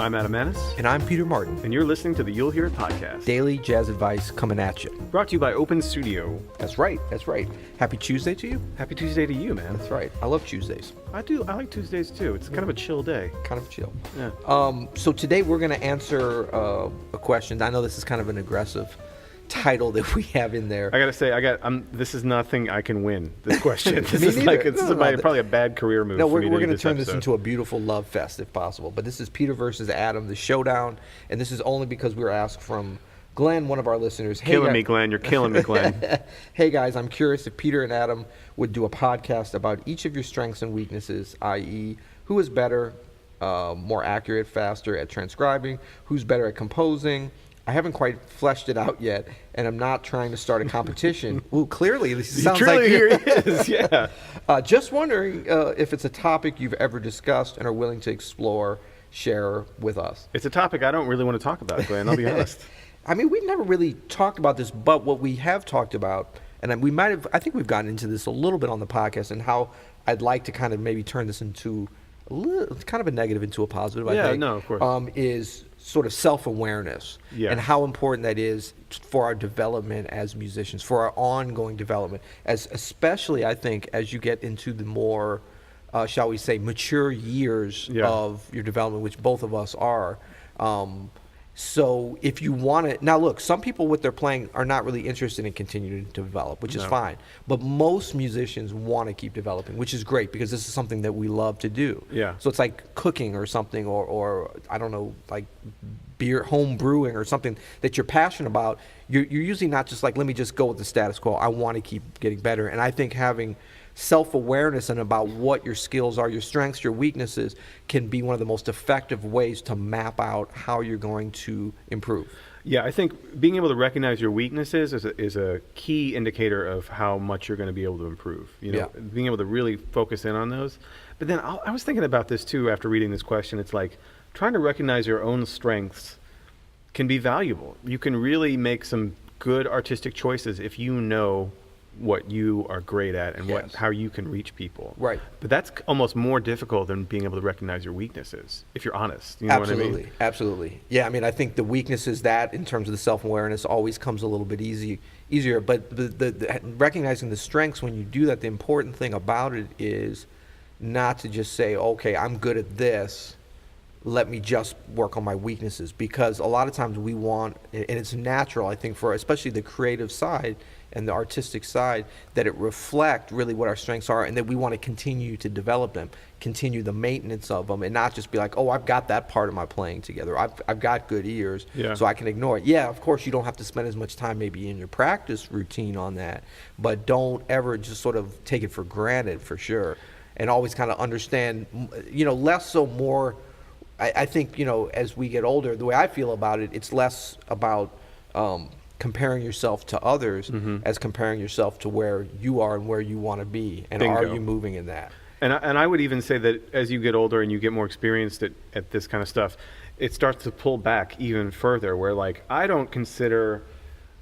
I'm Adam Maness. And I'm Peter Martin. And you're listening to the You'll Hear It podcast. Daily jazz advice coming at you. Brought to you by Open Studio. That's right. Happy Tuesday to you. Happy Tuesday to you, man. That's right. I love Tuesdays. I do. I like Tuesdays too. It's kind of a chill day. Kind of chill. Yeah. So today we're going to answer a question. I know this is kind of an aggressive title that we have in there. I gotta say, this is nothing I can win. This question. This Me is neither. like probably a bad career move. No, for me we're to going to turn this episode. into a beautiful love fest if possible. But this is Peter versus Adam, the Showdown, and this is only because we were asked from Glenn, one of our listeners. Killing me, Glenn. You're killing me, Glenn. Hey guys, I'm curious if Peter and Adam would do a podcast about each of your strengths and weaknesses, i.e., who is better, more accurate, faster at transcribing, who's better at composing. I haven't quite fleshed it out yet, and I'm not trying to start a competition. Well, clearly, this sounds like here he is. Yeah. Just wondering if it's a topic you've ever discussed and are willing to explore, share with us. It's a topic I don't really want to talk about, Glenn. I'll be honest. I mean, we've never really talked about this, but what we have talked about, and I think we've gotten into this a little bit on the podcast, and how I'd like to kind of maybe turn this into kind of a negative into a positive, I think. No, of course. Is sort of self-awareness and how important that is for our development as musicians, for our ongoing development, especially I think as you get into the more, shall we say, mature years of your development, which both of us are. So if you want to, now look, some people with their playing are not really interested in continuing to develop, which is fine. But most musicians want to keep developing, which is great because this is something that we love to do. Yeah. So it's like cooking or something, or I don't know, like home brewing or something that you're passionate about. You're usually not just like, let me just go with the status quo. I want to keep getting better. And I think having self-awareness and about what your skills are, your strengths, your weaknesses, can be one of the most effective ways to map out how you're going to improve. Yeah, I think being able to recognize your weaknesses is a key indicator of how much you're going to be able to improve. Being able to really focus in on those. But then I was thinking about this too after reading this question. It's like trying to recognize your own strengths can be valuable. You can really make some good artistic choices if you know what you are great at and how you can reach people. Right. But that's almost more difficult than being able to recognize your weaknesses, if you're honest. You know what I mean? Absolutely. Yeah, I mean, I think the weakness is that in terms of the self-awareness always comes a little bit easier. But the recognizing the strengths, when you do that, the important thing about it is not to just say, okay, I'm good at this, let me just work on my weaknesses. Because a lot of times we want, and it's natural, I think, for especially the creative side and the artistic side, that it reflect really what our strengths are, and that we want to continue to develop them, continue the maintenance of them, and not just be like, oh, I've got that part of my playing together. I've got good ears, so I can ignore it. Yeah, of course, you don't have to spend as much time maybe in your practice routine on that, but don't ever just sort of take it for granted, for sure, and always kind of understand, less so more. I think, as we get older, the way I feel about it, it's less about comparing yourself to others as comparing yourself to where you are and where you want to be, and Bingo. are you moving in that? And I would even say that as you get older and you get more experienced at this kind of stuff, it starts to pull back even further, where like I don't consider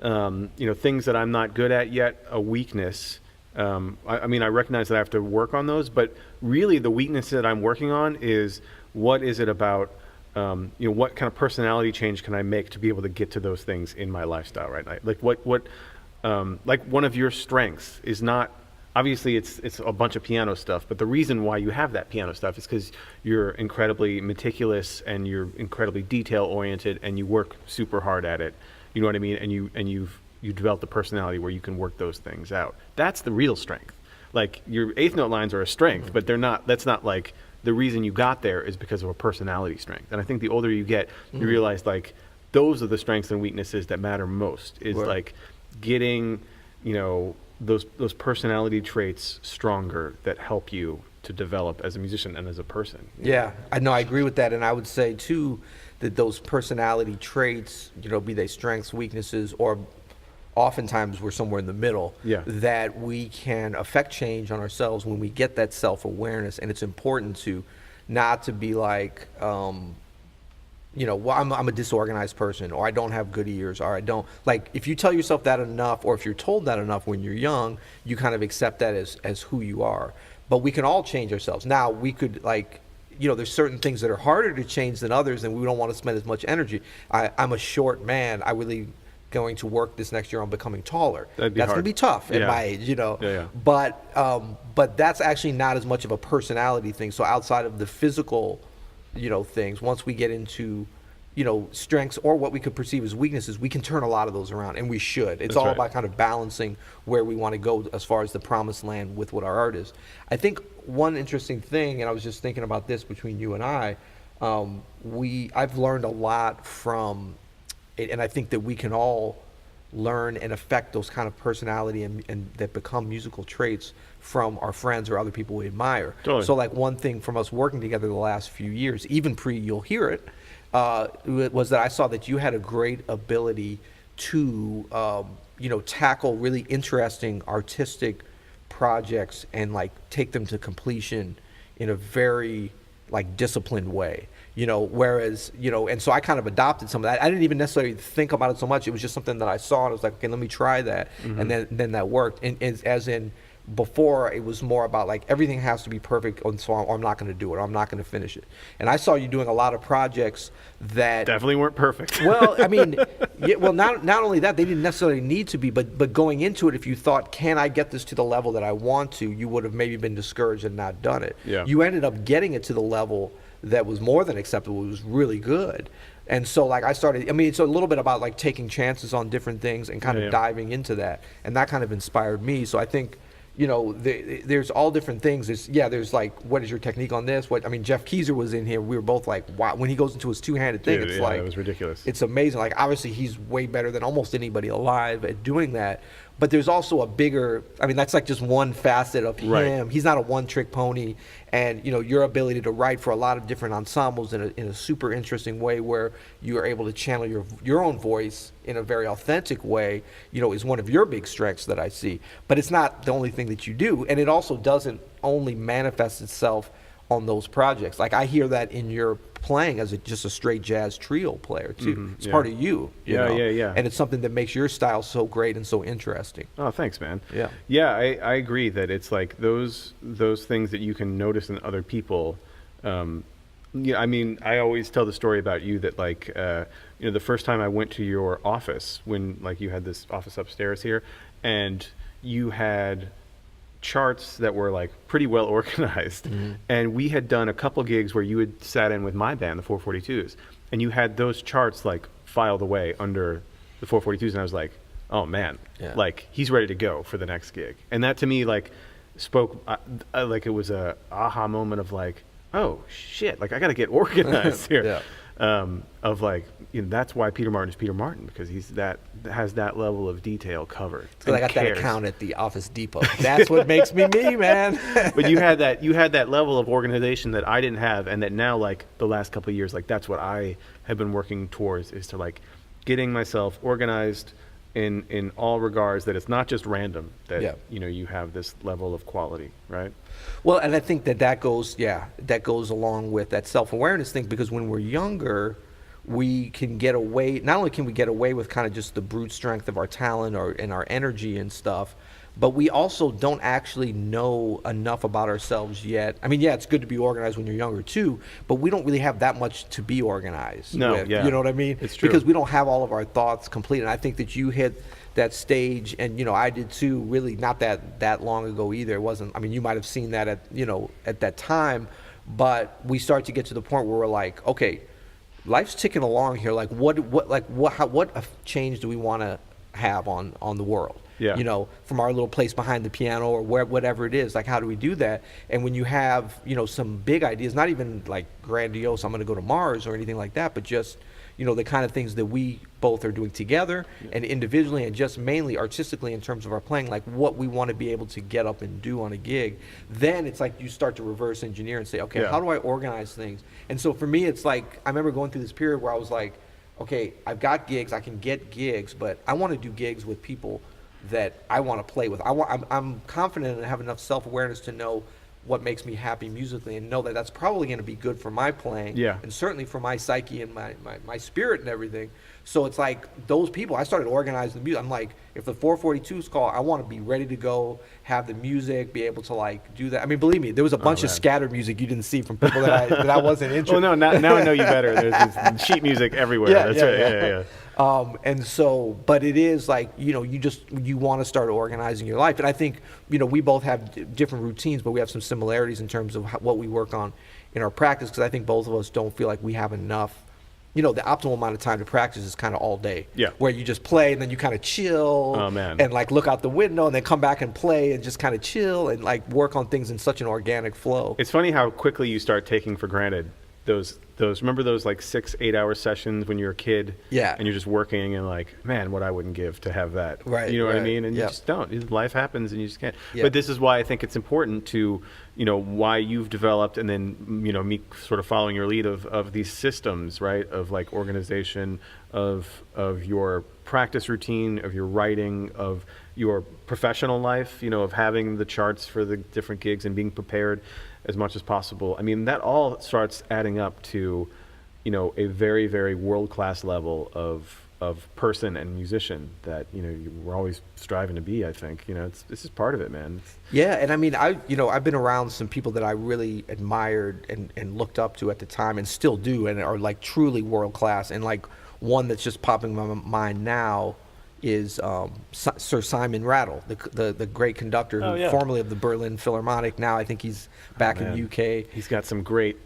things that I'm not good at yet a weakness. I mean, I recognize that I have to work on those, but really the weakness that I'm working on is, what is it about, what kind of personality change can I make to be able to get to those things in my lifestyle right now? Like like one of your strengths is not, obviously it's a bunch of piano stuff, but the reason why you have that piano stuff is because you're incredibly meticulous and you're incredibly detail oriented and you work super hard at it. You know what I mean? And you've developed a personality where you can work those things out. That's the real strength. Like your eighth note lines are a strength, but that's not like, the reason you got there is because of a personality strength. And I think the older you get, you realize like those are the strengths and weaknesses that matter most, is like getting, those personality traits stronger that help you to develop as a musician and as a person. Yeah, I know, I agree with that. And I would say too, that those personality traits, be they strengths, weaknesses, or oftentimes we're somewhere in the middle, that we can affect change on ourselves when we get that self-awareness. And it's important to not to be like, I'm a disorganized person, or I don't have good ears, or I don't, like, if you tell yourself that enough, or if you're told that enough when you're young, you kind of accept that as who you are. But we can all change ourselves. Now, we could, like, there's certain things that are harder to change than others, and we don't want to spend as much energy. I'm a short man. I really going to work this next year on becoming taller. That'd be That's hard. going to be tough at Yeah. my age, Yeah. But that's actually not as much of a personality thing. So outside of the physical, things, once we get into strengths or what we could perceive as weaknesses, we can turn a lot of those around, and we should. It's That's all right. about kind of balancing where we want to go as far as the promised land with what our art is. I think one interesting thing, and I was just thinking about this between you and I, I've learned a lot from it, and I think that we can all learn and affect those kind of personality and that become musical traits from our friends or other people we admire. Totally. So like one thing from us working together the last few years, even you'll hear it, was that I saw that you had a great ability to, tackle really interesting artistic projects and like take them to completion in a very like disciplined way. Whereas, and so I kind of adopted some of that. I didn't even necessarily think about it so much. It was just something that I saw and I was like, okay, let me try that. And then that worked. And as in before, it was more about like everything has to be perfect, or I'm not going to do it, or I'm not going to finish it. And I saw you doing a lot of projects that Definitely weren't perfect. well, I mean, not only that, they didn't necessarily need to be, but going into it, if you thought, can I get this to the level that I want to, you would have maybe been discouraged and not done it. Yeah. You ended up getting it to the level that was more than acceptable. It was really good. And so like it's a little bit about like taking chances on different things and kind of diving into that. And that kind of inspired me. So I think, there's all different things. There's like, what is your technique on this? Jeff Keezer was in here. We were both like, wow. When he goes into his two-handed thing, Dude, it's yeah, like, it was ridiculous. It's amazing. Like obviously he's way better than almost anybody alive at doing that. But there's also a bigger, that's like just one facet of him. Right. He's not a one-trick pony. And, your ability to write for a lot of different ensembles in a super interesting way where you are able to channel your own voice in a very authentic way, is one of your big strengths that I see. But it's not the only thing that you do. And it also doesn't only manifest itself on those projects. Like I hear that in your playing as just a straight jazz trio player too. It's part of you. Yeah. And it's something that makes your style so great and so interesting. Oh, thanks, man. Yeah. Yeah, I agree that it's like those things that you can notice in other people. I always tell the story about you that like, the first time I went to your office when like you had this office upstairs here, and you had charts that were like pretty well organized, and we had done a couple gigs where you had sat in with my band, the 442s, and you had those charts like filed away under the 442s, and I was like, oh man, like he's ready to go for the next gig. And that to me like spoke like it was a aha moment of like, oh shit, like I got to get organized here. Of like, that's why Peter Martin is Peter Martin, because he's has that level of detail covered. Because I got that account at the Office Depot. That's what makes me me, man. But you had that level of organization that I didn't have, and that now like the last couple of years, like that's what I have been working towards, is to like getting myself organized in all regards, that it's not just random, that you have this level of quality, right? Well, and I think that goes along with that self-awareness thing, because when we're younger, we can get away, not only can we get away with kind of just the brute strength of our talent and our energy and stuff, but we also don't actually know enough about ourselves yet. It's good to be organized when you're younger too, but we don't really have that much to be organized with. You know what I mean? It's true. Because we don't have all of our thoughts complete. And I think that you hit that stage, and I did too, really not that long ago either. It wasn't, you might have seen that at that time, but we start to get to the point where we're like, okay, life's ticking along here. Like what change do we want to have on the world? From our little place behind the piano or whatever it is, like how do we do that? And when you have, some big ideas, not even like grandiose, I'm going to go to Mars or anything like that, but just, the kind of things that we both are doing together and individually, and just mainly artistically in terms of our playing, like what we want to be able to get up and do on a gig, then it's like you start to reverse engineer and say, okay, how do I organize things? And so for me, it's like, I remember going through this period where I was like, okay, I've got gigs, I can get gigs, but I want to do gigs with people that I want to play with. I'm confident and have enough self-awareness to know what makes me happy musically, and know that that's probably going to be good for my playing, and certainly for my psyche and my spirit and everything. So it's like those people, I started organizing the music. I'm like, if the 442s call, I want to be ready to go, have the music, be able to like do that. I mean, believe me, there was a bunch of scattered music you didn't see from people that I wasn't interested. Oh no, now I know you better. There's this sheet music everywhere. That's right. Yeah. And so, but it is like, you want to start organizing your life. And I think, we both have different routines, but we have some similarities in terms of what we work on in our practice, because I think both of us don't feel like we have enough. The optimal amount of time to practice is kind of all day. Yeah. Where you just play and then you kind of chill. Oh, man. And like look out the window and then come back and play and just kind of chill and like work on things in such an organic flow. It's funny how quickly you start taking for granted those remember those like 6-8 hour sessions when you're a kid. Yeah. And you're just working and like, man, what I wouldn't give to have that. Right. You know what I right. mean? And Yep. you just don't. Life happens and you just can't. Yep. But this is why I think it's important to, why you've developed, and then, me sort of following your lead of these systems, right? Of like organization of your practice routine, of your writing, of your professional life, of having the charts for the different gigs and being prepared as much as possible. I mean, that all starts adding up to, a very, very world-class level of person and musician that, we're always striving to be, I think. This is part of it, man. Yeah, and I mean, I've been around some people that I really admired and looked up to at the time and still do, and are like truly world-class. And like one that's just popping in my mind now is Sir Simon Rattle, the great conductor, who formerly of the Berlin Philharmonic. Now I think he's back in the UK. He's got some great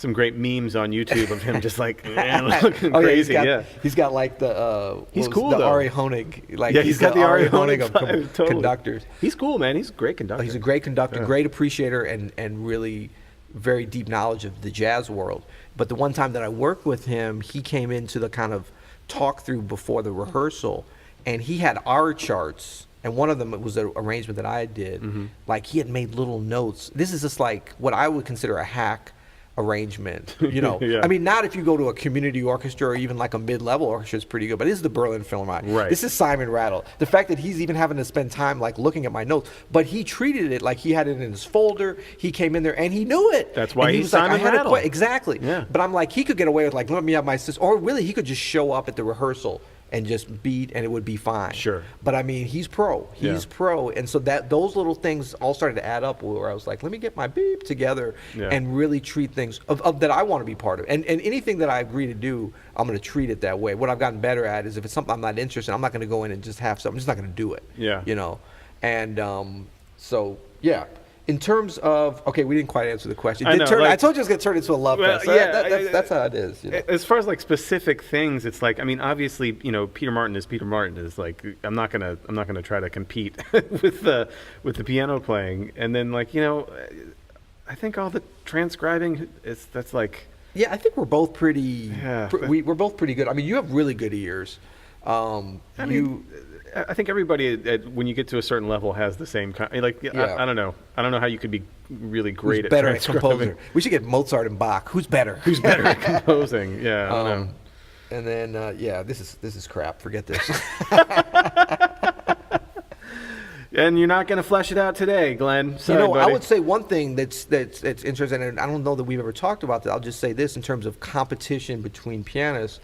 memes on YouTube of him just like looking crazy. He's got like the he's cool the though. Ari Honig. Like he's got the Ari Honig of totally. conductors. He's cool, man. He's a great conductor. He's a great conductor, great appreciator, and really very deep knowledge of the jazz world. But the one time that I worked with him, he came into the kind of talk through before the rehearsal, and he had our charts. And one of them was an arrangement that I did. Mm-hmm. Like he had made little notes. This is just like what I would consider a hack arrangement, Yeah. I mean, not if you go to a community orchestra or even like a mid-level orchestra is pretty good, but this is the Berlin Philharmonic. Right. This is Simon Rattle. The fact that he's even having to spend time like looking at my notes, but he treated it like he had it in his folder. He came in there and he knew it. That's why and he's was like, Simon Rattle. Exactly. Yeah. But I'm like, he could get away with like, let me have my sister, or really he could just show up at the rehearsal and just beat, and it would be fine. Sure. But I mean, he's pro. He's pro, and so that those little things all started to add up. Where I was like, let me get my beep together and really treat things of that I want to be part of. And anything that I agree to do, I'm going to treat it that way. What I've gotten better at is if it's something I'm not interested in, I'm not going to go in and just have something. I'm just not going to do it. Yeah. And so yeah. In terms of, okay, we didn't quite answer the question. I told you it was going to turn into a love fest. So that's how it is. As far as like specific things, it's like, I mean, obviously, Peter Martin is like, I'm not gonna try to compete with the piano playing. And then like, I think all the transcribing that's like. Yeah, I think we're both pretty. We're both pretty good. I mean, you have really good ears. I think everybody, when you get to a certain level, has the same kind. Like, I don't know. I don't know how you could be really great Who's better at at composer. We should get Mozart and Bach. Who's better? Who's better at composing? Yeah, I don't know. And then, this is crap. Forget this. And you're not going to flesh it out today, Glenn. Sorry, buddy. I would say one thing that's interesting, and I don't know that we've ever talked about that. I'll just say this in terms of competition between pianists.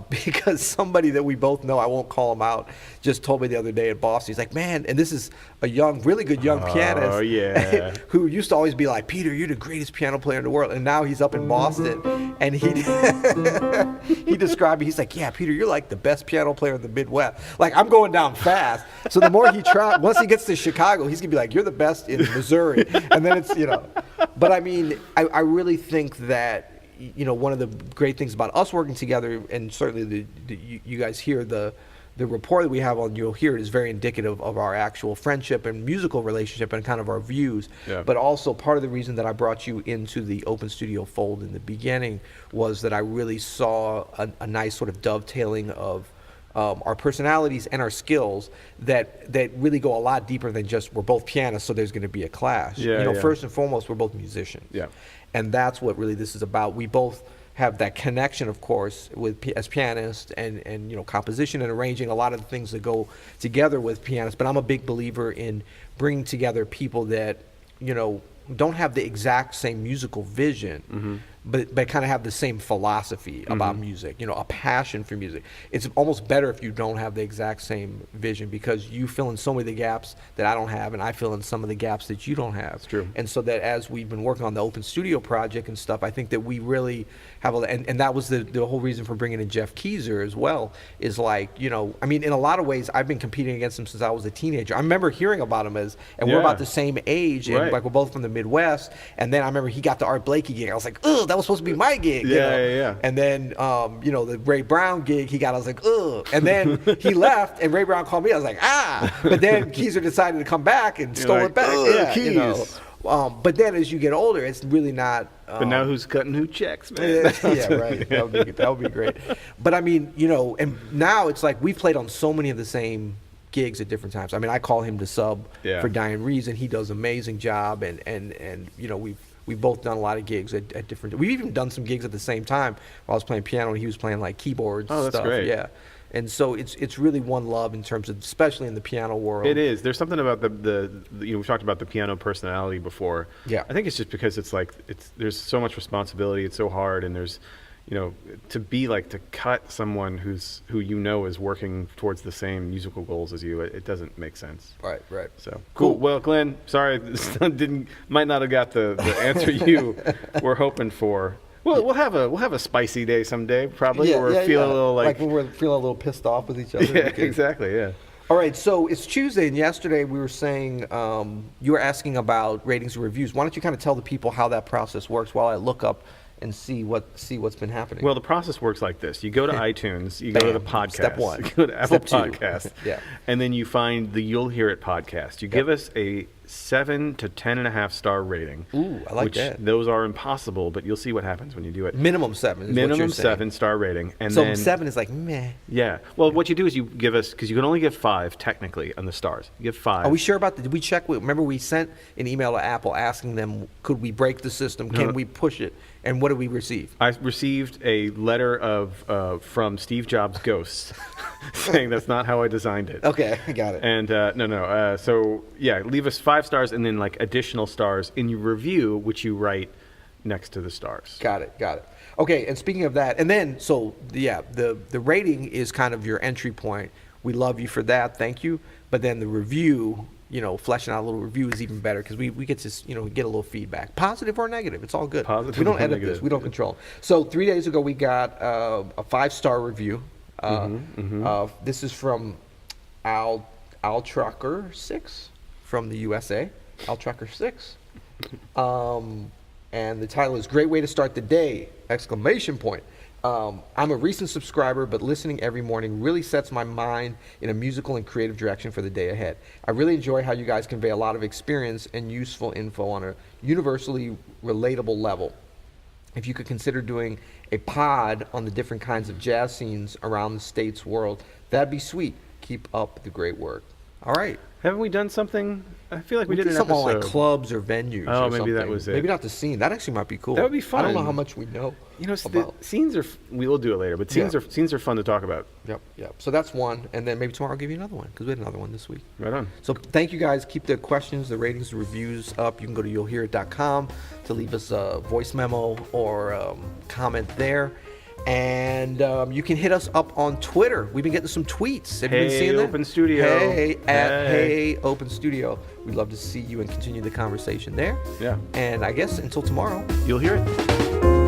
Because somebody that we both know, I won't call him out, just told me the other day at Boston, he's like, man, and this is a really good young pianist who used to always be like, Peter, you're the greatest piano player in the world. And now he's up in Boston, and he described me, he's like, yeah, Peter, you're like the best piano player in the Midwest. Like, I'm going down fast. So the more he tries, once he gets to Chicago, he's going to be like, you're the best in Missouri. And then it's, But I mean, I really think that, one of the great things about us working together, and certainly you guys hear the rapport that we have on, you'll hear it, is very indicative of our actual friendship and musical relationship and kind of our views. Yeah. But also part of the reason that I brought you into the Open Studio fold in the beginning was that I really saw a nice sort of dovetailing of our personalities and our skills that really go a lot deeper than just we're both pianists, so there's going to be a clash. First and foremost, we're both musicians. Yeah. And that's what really this is about. We both have that connection, of course, as pianists and composition and arranging, a lot of the things that go together with pianists. But I'm a big believer in bringing together people that, don't have the exact same musical vision, but kind of have the same philosophy about music, you know, a passion for music. It's almost better if you don't have the exact same vision, because you fill in so many of the gaps that I don't have, and I fill in some of the gaps that you don't have. It's true. And so that as we've been working on the Open Studio project and stuff, I think that we really have and that was the whole reason for bringing in Jeff Keezer as well, is like, you know, I mean, in a lot of ways, I've been competing against him since I was a teenager. I remember hearing about him and we're about the same age, and like we're both from the Midwest. And then I remember he got the Art Blakey gig. I was like, ugh, that was supposed to be my gig. You know? And then, you know, the Ray Brown gig he got, I was like, ugh. And then he left, and Ray Brown called me. I was like, ah. But then Keezer decided to come back and stole it back. Yeah, Keys. you know. But then as you get older, it's really not. But now who's cutting who checks, man? Yeah, right. That would be great. But I mean, you know, and now it's like we've played on so many of the same gigs at different times. I mean, I call him the sub for Diane Reeves, and he does an amazing job. And you know, we've both done a lot of gigs at different. We've even done some gigs at the same time. While I was playing piano and he was playing like keyboards. Oh, that's stuff. great. Yeah. And so it's really one love in terms of, especially in the piano world. It is. There's something about the you know, we talked about the piano personality before. Yeah. I think it's just because it's like there's so much responsibility. It's so hard, and there's, you know, to cut someone who you know is working towards the same musical goals as you. It doesn't make sense. Right. So cool. Well, Glenn, sorry, might not have got the answer you were hoping for. Well, we'll have a spicy day someday, probably, or feel a little like when we're feeling a little pissed off with each other. Yeah, exactly. Yeah. All right, so it's Tuesday, and yesterday we were saying you were asking about ratings and reviews. Why don't you kind of tell the people how that process works while I look up and see what's been happening? Well, the process works like this: you go to iTunes, you go to the podcast, Step one. you go to Apple Step two. Podcast, Yeah. and then you find the You'll Hear It podcast. You give us a 7 to 10.5 star rating. Ooh, I like that. Those are impossible, but you'll see what happens when you do it. Minimum 7 is what Minimum you're saying. 7-star rating, and so then 7 is like meh. Yeah. Well, what you do is you give us, because you can only give 5 technically on the stars. You give 5. Are we sure about that? Did we check? Remember, we sent an email to Apple asking them, could we break the system? Can we push it? And what did we receive? I received a letter from Steve Jobs' ghosts saying that's not how I designed it. Okay, I got it. And no. So yeah, leave us 5 stars and then like additional stars in your review, which you write next to the stars. Got it. Okay, and speaking of that, and then so yeah, the rating is kind of your entry point. We love you for that, thank you. But then the review, you know, fleshing out a little review is even better, because we get to, you know, get a little feedback, positive or negative. It's all good. Positive we don't or edit negative. this. We don't control. So 3 days ago we got a 5-star review. This is from Al Trucker 6 from the USA. Al Trucker 6. And the title is "Great Way to Start the Day!" Exclamation point. I'm a recent subscriber, but listening every morning really sets my mind in a musical and creative direction for the day ahead. I really enjoy how you guys convey a lot of experience and useful info on a universally relatable level. If you could consider doing a pod on the different kinds of jazz scenes around the state's world, that'd be sweet. Keep up the great work. All right. Haven't we done something? I feel like we did an something episode. on like clubs or venues. Oh, or maybe something. that was it. Maybe not the scene. That actually might be cool. That would be fun. I don't know how much we know. You know, about. Scenes are. We will do it later, but scenes are fun to talk about. Yep. So that's one, and then maybe tomorrow I'll give you another one, because we had another one this week. Right on. So thank you guys. Keep the questions, the ratings, the reviews up. You can go to you'llhearit.com to leave us a voice memo or comment there. And you can hit us up on Twitter. We've been getting some tweets. Have you been seeing that? Open Studio. Hey Open Studio. We'd love to see you and continue the conversation there. Yeah. And I guess until tomorrow. You'll hear it.